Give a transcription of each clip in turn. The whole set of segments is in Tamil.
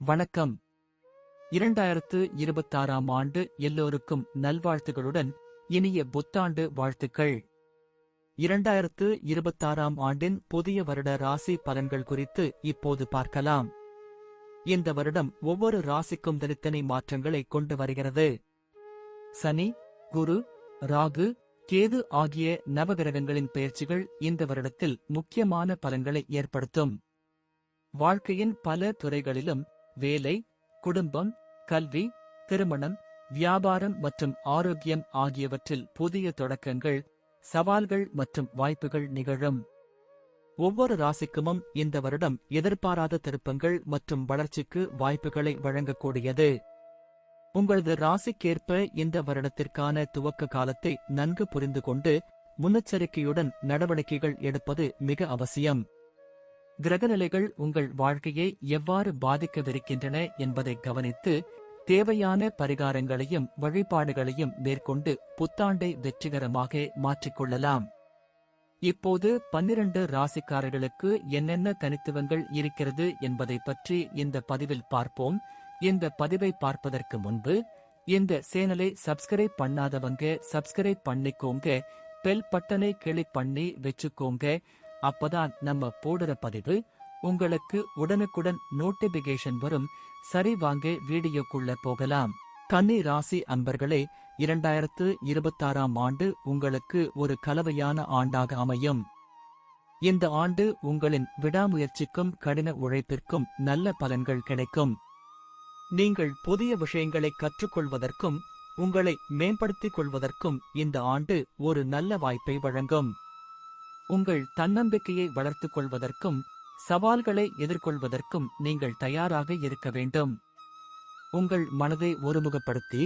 வணக்கம். 2026ஆம் ஆண்டு எல்லோருக்கும் நல்வாழ்த்துகளுடன் இனிய புத்தாண்டு வாழ்த்துக்கள். 2026ஆம் ஆண்டின் புதிய வருட ராசி பலன்கள் குறித்து இப்போது பார்க்கலாம். இந்த வருடம் ஒவ்வொரு ராசிக்கும் தனித்தனி மாற்றங்களை கொண்டு வருகிறது. சனி, குரு, ராகு, கேது ஆகிய நவகிரகங்களின் பெயர்ச்சிகள் இந்த வருடத்தில் முக்கியமான பலன்களை ஏற்படுத்தும். வாழ்க்கையின் பல துறைகளிலும் வேலை, குடும்பம், கல்வி, திருமணம், வியாபாரம் மற்றும் ஆரோக்கியம் ஆகியவற்றில் புதிய தொடக்கங்கள், சவால்கள் மற்றும் வாய்ப்புகள் நிகழும். ஒவ்வொரு ராசிக்குமும் இந்த வருடம் எதிர்பாராத திருப்பங்கள் மற்றும் வளர்ச்சிக்கு வாய்ப்புகளை வழங்கக்கூடியது. உங்களது ராசிக்கேற்ப இந்த வருடத்திற்கான துவக்க காலத்தை நன்கு புரிந்து கொண்டு முன்னெச்சரிக்கையுடன் நடவடிக்கைகள் எடுப்பது மிக அவசியம். கிரகநிலைகள் உங்கள் வாழ்க்கையை எவ்வாறு பாதிக்கவிருக்கின்றன என்பதை கவனித்து தேவையான பரிகாரங்களையும் வழிபாடுகளையும் மேற்கொண்டு புத்தாண்டை வெற்றிகரமாக மாற்றிக்கொள்ளலாம். இப்போது 12 ராசிக்காரர்களுக்கு என்னென்ன தனித்துவங்கள் இருக்கிறது என்பதை பற்றி இந்த பதிவில் பார்ப்போம். இந்த பதிவை பார்ப்பதற்கு முன்பு இந்த சேனலை சப்ஸ்கிரைப் பண்ணாதவங்க சப்ஸ்கிரைப் பண்ணிக்கோங்க, பெல் பட்டனை கிளிக் பண்ணி வச்சுக்கோங்க. அப்பதான் நம்ம போடுற பதிவு உங்களுக்கு உடனுக்குடன் நோட்டிபிகேஷன் வரும். சரி, வாங்க வீடியோக்குள்ள போகலாம். கன்னி ராசி அன்பர்களே, 2026ஆம் ஆண்டு உங்களுக்கு ஒரு கலவையான ஆண்டாக அமையும். இந்த ஆண்டு உங்களின் விடாமுயற்சிக்கும் கடின உழைப்பிற்கும் நல்ல பலன்கள் கிடைக்கும். நீங்கள் புதிய விஷயங்களை கற்றுக்கொள்வதற்கும் உங்களை மேம்படுத்திக் கொள்வதற்கும் இந்த ஆண்டு ஒரு நல்ல வாய்ப்பை வழங்கும். உங்கள் தன்னம்பிக்கையை வளர்த்துக் கொள்வதற்கும் சவால்களை எதிர்கொள்வதற்கும் நீங்கள் தயாராக இருக்க வேண்டும். உங்கள் மனதை ஒருமுகப்படுத்தி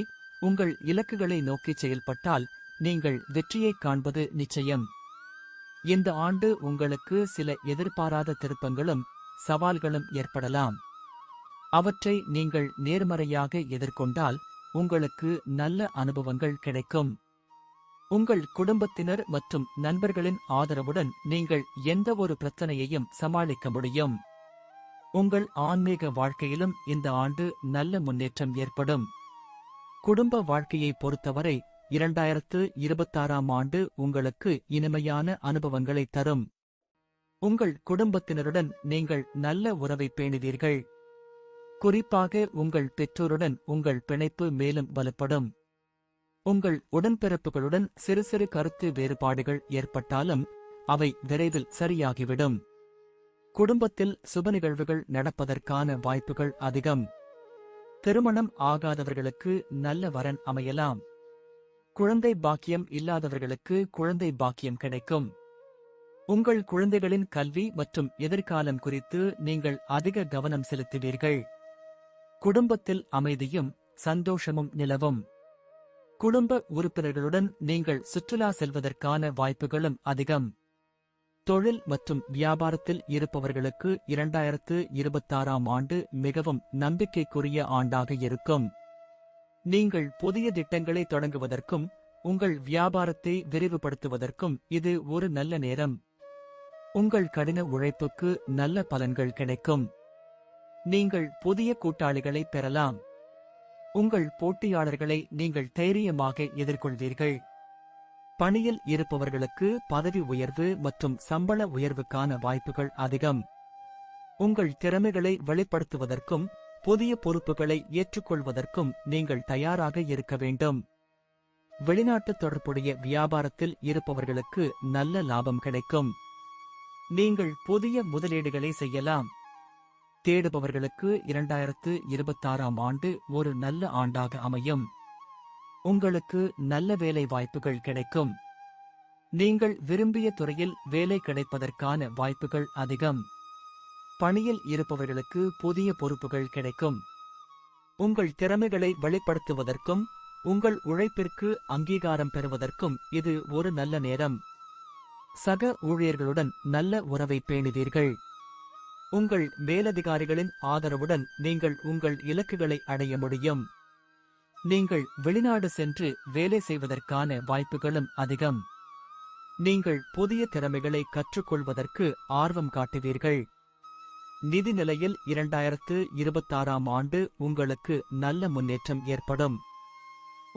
உங்கள் இலக்குகளை நோக்கி செயல்பட்டால் நீங்கள் வெற்றியை காண்பது நிச்சயம். இந்த ஆண்டு உங்களுக்கு சில எதிர்பாராத திருப்பங்களும் சவால்களும் ஏற்படலாம். அவற்றை நீங்கள் நேர்மறையாக எதிர்கொண்டால் உங்களுக்கு நல்ல அனுபவங்கள் கிடைக்கும். உங்கள் குடும்பத்தினர் மற்றும் நண்பர்களின் ஆதரவுடன் நீங்கள் எந்த ஒரு பிரச்சனையையும் சமாளிக்க முடியும். உங்கள் ஆன்மீக வாழ்க்கையிலும் இந்த ஆண்டு நல்ல முன்னேற்றம் ஏற்படும். குடும்ப வாழ்க்கையை பொறுத்தவரை 2026ஆம் ஆண்டு உங்களுக்கு இனிமையான அனுபவங்களை தரும். உங்கள் குடும்பத்தினருடன் நீங்கள் நல்ல உறவை பேணுவீர்கள். குறிப்பாக உங்கள் பெற்றோருடன் உங்கள் பிணைப்பு மேலும் வலுப்படும். உங்கள் உடன்பிறப்புகளுடன் சிறு சிறு கருத்து வேறுபாடுகள் ஏற்பட்டாலும் அவை விரைவில் சரியாகிவிடும். குடும்பத்தில் சுப நிகழ்வுகள் நடப்பதற்கான வாய்ப்புகள் அதிகம். திருமணம் ஆகாதவர்களுக்கு நல்ல வரன் அமையலாம். குழந்தை பாக்கியம் இல்லாதவர்களுக்கு குழந்தை பாக்கியம் கிடைக்கும். உங்கள் குழந்தைகளின் கல்வி மற்றும் எதிர்காலம் குறித்து நீங்கள் அதிக கவனம் செலுத்துவீர்கள். குடும்பத்தில் அமைதியும் சந்தோஷமும் நிலவும். குடும்ப உறுப்பினர்களுடன் நீங்கள் சுற்றுலா செல்வதற்கான வாய்ப்புகளும் அதிகம். தொழில் மற்றும் வியாபாரத்தில் இருப்பவர்களுக்கு 2026ஆம் ஆண்டு மிகவும் நம்பிக்கைக்குரிய ஆண்டாக இருக்கும். நீங்கள் புதிய திட்டங்களை தொடங்குவதற்கும் உங்கள் வியாபாரத்தை விரிவுபடுத்துவதற்கும் இது ஒரு நல்ல நேரம். உங்கள் கடின உழைப்புக்கு நல்ல பலன்கள் கிடைக்கும். நீங்கள் புதிய கூட்டாளிகளை பெறலாம். உங்கள் போட்டியாளர்களை நீங்கள் தைரியமாக எதிர்கொள்வீர்கள். பணியில் இருப்பவர்களுக்கு பதவி உயர்வு மற்றும் சம்பள உயர்வுக்கான வாய்ப்புகள் அதிகம். உங்கள் திறமைகளை வெளிப்படுத்துவதற்கும் புதிய பொறுப்புகளை ஏற்றுக்கொள்வதற்கும் நீங்கள் தயாராக இருக்க வேண்டும். வெளிநாட்டு தொடர்புடைய வியாபாரத்தில் இருப்பவர்களுக்கு நல்ல லாபம் கிடைக்கும். நீங்கள் புதிய முதலீடுகளை செய்யலாம். தேடுபவர்களுக்கு 2026ஆம் ஆண்டு ஒரு நல்ல ஆண்டாக அமையும். உங்களுக்கு நல்ல வேலை வாய்ப்புகள் கிடைக்கும். நீங்கள் விரும்பிய துறையில் வேலை கிடைப்பதற்கான வாய்ப்புகள் அதிகம். பணியில் இருப்பவர்களுக்கு புதிய பொறுப்புகள் கிடைக்கும். உங்கள் திறமைகளை வெளிப்படுத்துவதற்கும் உங்கள் உழைப்பிற்கு அங்கீகாரம் பெறுவதற்கும் இது ஒரு நல்ல நேரம். சக ஊழியர்களுடன் நல்ல உறவை பேணுவீர்கள். உங்கள் மேலதிகாரிகளின் ஆதரவுடன் நீங்கள் உங்கள் இலக்குகளை அடைய முடியும். நீங்கள் வெளிநாடு சென்று வேலை செய்வதற்கான வாய்ப்புகளும் அதிகம். நீங்கள் புதிய திறமைகளை கற்றுக்கொள்வதற்கு ஆர்வம் காட்டுவீர்கள். நிதி நிலையில் 2026ஆம் ஆண்டு உங்களுக்கு நல்ல முன்னேற்றம் ஏற்படும்.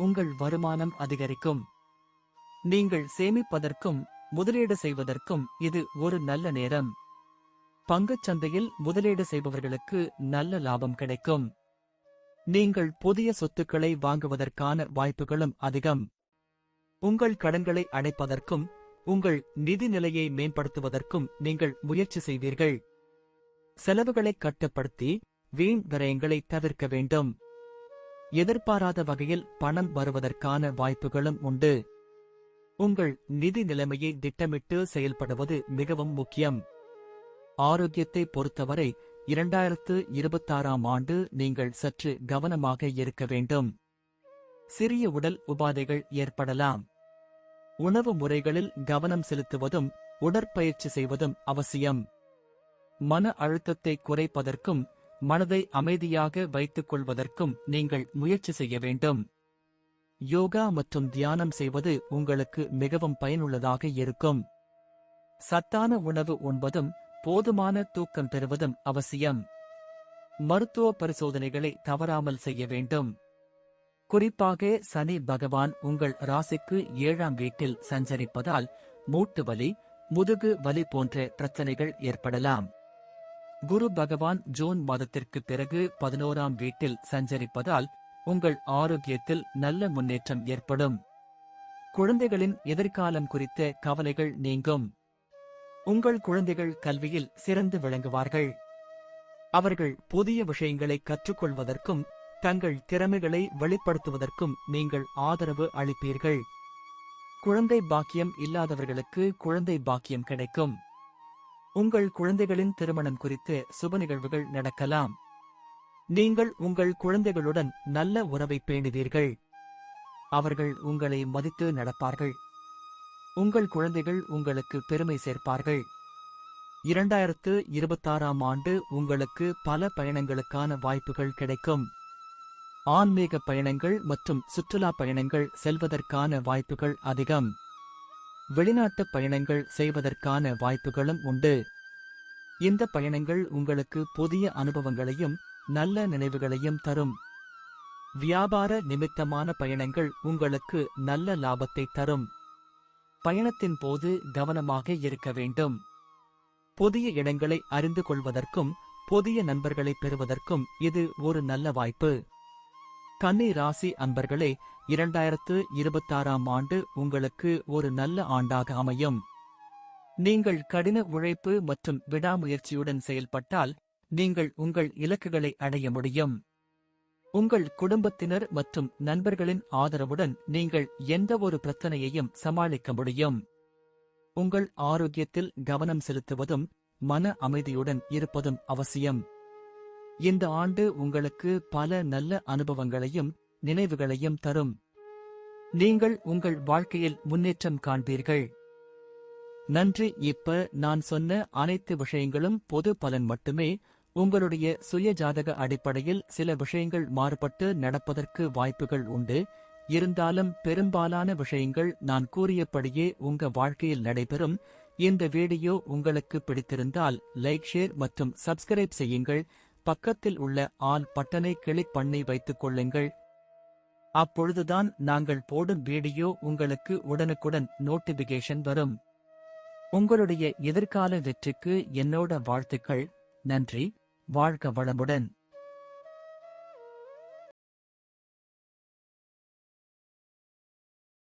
உங்கள் வருமானம் அதிகரிக்கும். நீங்கள் சேமிப்பதற்கும் முதலீடு செய்வதற்கும் இது ஒரு நல்ல நேரம். பங்குச் சந்தையில் முதலீடு செய்பவர்களுக்கு நல்ல லாபம் கிடைக்கும். நீங்கள் புதிய சொத்துக்களை வாங்குவதற்கான வாய்ப்புகளும் அதிகம். உங்கள் கடன்களை அடைப்பதற்கும் உங்கள் நிதி நிலையை மேம்படுத்துவதற்கும் நீங்கள் முயற்சி செய்வீர்கள். செலவுகளை கட்டுப்படுத்தி வீண் விரயங்களை தவிர்க்க வேண்டும். எதிர்பாராத வகையில் பணம் வருவதற்கான வாய்ப்புகளும் உண்டு. உங்கள் நிதி நிலைமையை திட்டமிட்டு செயல்படுவது மிகவும் முக்கியம். ஆரோக்கியத்தை பொறுத்தவரை 2026ஆம் ஆண்டு நீங்கள் சற்று கவனமாக இருக்க வேண்டும். சிறிய உடல் உபாதைகள் ஏற்படலாம். உணவு முறைகளில் கவனம் செலுத்துவதும் உடற்பயிற்சி செய்வதும் அவசியம். மன அழுத்தத்தை குறைப்பதற்கும் மனதை அமைதியாக வைத்துக் கொள்வதற்கும் நீங்கள் முயற்சி செய்ய வேண்டும். யோகா மற்றும் தியானம் செய்வது உங்களுக்கு மிகவும் பயனுள்ளதாக இருக்கும். சத்தான உணவு உண்பதும் போதுமான தூக்கம் பெறுவதும் அவசியம். மருத்துவ பரிசோதனைகளை தவறாமல் செய்ய வேண்டும். குறிப்பாக சனி பகவான் உங்கள் ராசிக்கு 7ஆம் வீட்டில் சஞ்சரிப்பதால் மூட்டு வலி, முதுகு வலி போன்ற பிரச்சனைகள் ஏற்படலாம். குரு பகவான் ஜூன் மாதத்திற்கு பிறகு 11ஆம் வீட்டில் சஞ்சரிப்பதால் உங்கள் ஆரோக்கியத்தில் நல்ல முன்னேற்றம் ஏற்படும். குழந்தைகளின் எதிர்காலம் குறித்த கவலைகள் நீங்கும். உங்கள் குழந்தைகள் கல்வியில் சிறந்து விளங்குவார்கள். அவர்கள் புதிய விஷயங்களை கற்றுக்கொள்வதற்கும் தங்கள் திறமைகளை வெளிப்படுத்துவதற்கும் நீங்கள் ஆதரவு அளிப்பீர்கள். குழந்தை பாக்கியம் இல்லாதவர்களுக்கு குழந்தை பாக்கியம் கிடைக்கும். உங்கள் குழந்தைகளின் திருமணம் குறித்து சுப நிகழ்வுகள் நடக்கலாம். நீங்கள் உங்கள் குழந்தைகளுடன் நல்ல உறவை பேணுவீர்கள். அவர்கள் உங்களை மதித்து நடப்பார்கள். உங்கள் குழந்தைகள் உங்களுக்கு பெருமை சேர்ப்பார்கள். 2026ஆம் ஆண்டு உங்களுக்கு பல பயணங்களுக்கான வாய்ப்புகள் கிடைக்கும். ஆன்மீக பயணங்கள் மற்றும் சுற்றுலா பயணங்கள் செல்வதற்கான வாய்ப்புகள் அதிகம். வெளிநாட்டு பயணங்கள் செய்வதற்கான வாய்ப்புகளும் உண்டு. இந்த பயணங்கள் உங்களுக்கு புதிய அனுபவங்களையும் நல்ல நினைவுகளையும் தரும். வியாபார நிமித்தமான பயணங்கள் உங்களுக்கு நல்ல லாபத்தை தரும். பயணத்தின் போது கவனமாக இருக்க வேண்டும். புதிய இடங்களை அறிந்து கொள்வதற்கும் புதிய நண்பர்களை பெறுவதற்கும் இது ஒரு நல்ல வாய்ப்பு. கன்னி ராசி அன்பர்களே, 2026ஆம் ஆண்டு உங்களுக்கு ஒரு நல்ல ஆண்டாக அமையும். நீங்கள் கடின உழைப்பு மற்றும் விடாமுயற்சியுடன் செயல்பட்டால் நீங்கள் உங்கள் இலக்குகளை அடைய முடியும். உங்கள் குடும்பத்தினர் மற்றும் நண்பர்களின் ஆதரவுடன் நீங்கள் எந்த ஒரு பிரச்சனையையும் சமாளிக்க முடியும். உங்கள் ஆரோக்கியத்தில் கவனம் செலுத்துவதும் மன அமைதியுடன் இருப்பதும் அவசியம். இந்த ஆண்டு உங்களுக்கு பல நல்ல அனுபவங்களையும் நினைவுகளையும் தரும். நீங்கள் உங்கள் வாழ்க்கையில் முன்னேற்றம் காண்பீர்கள். நன்றி. இப்ப நான் சொன்ன அனைத்து விஷயங்களும் பொது பலன் மட்டுமே. உங்களுடைய சுய ஜாதக அடிப்படையில் சில விஷயங்கள் மாறுபட்டு நடப்பதற்கு வாய்ப்புகள் உண்டு. இருந்தாலும் பெரும்பாலான விஷயங்கள் நான் கூறியபடியே உங்க வாழ்க்கையில் நடைபெறும். இந்த வீடியோ உங்களுக்கு பிடித்திருந்தால் லைக், ஷேர் மற்றும் சப்ஸ்கிரைப் செய்யுங்கள். பக்கத்தில் உள்ள ஆல் பட்டனை கிளிக் பண்ணி வைத்துக் கொள்ளுங்கள். அப்பொழுதுதான் நாங்கள் போடும் வீடியோ உங்களுக்கு உடனுக்குடன் நோட்டிபிகேஷன் வரும். உங்களுடைய எதிர்கால வெற்றிக்கு என்னோட வாழ்த்துக்கள். நன்றி. வாழ்க வளமுடன்.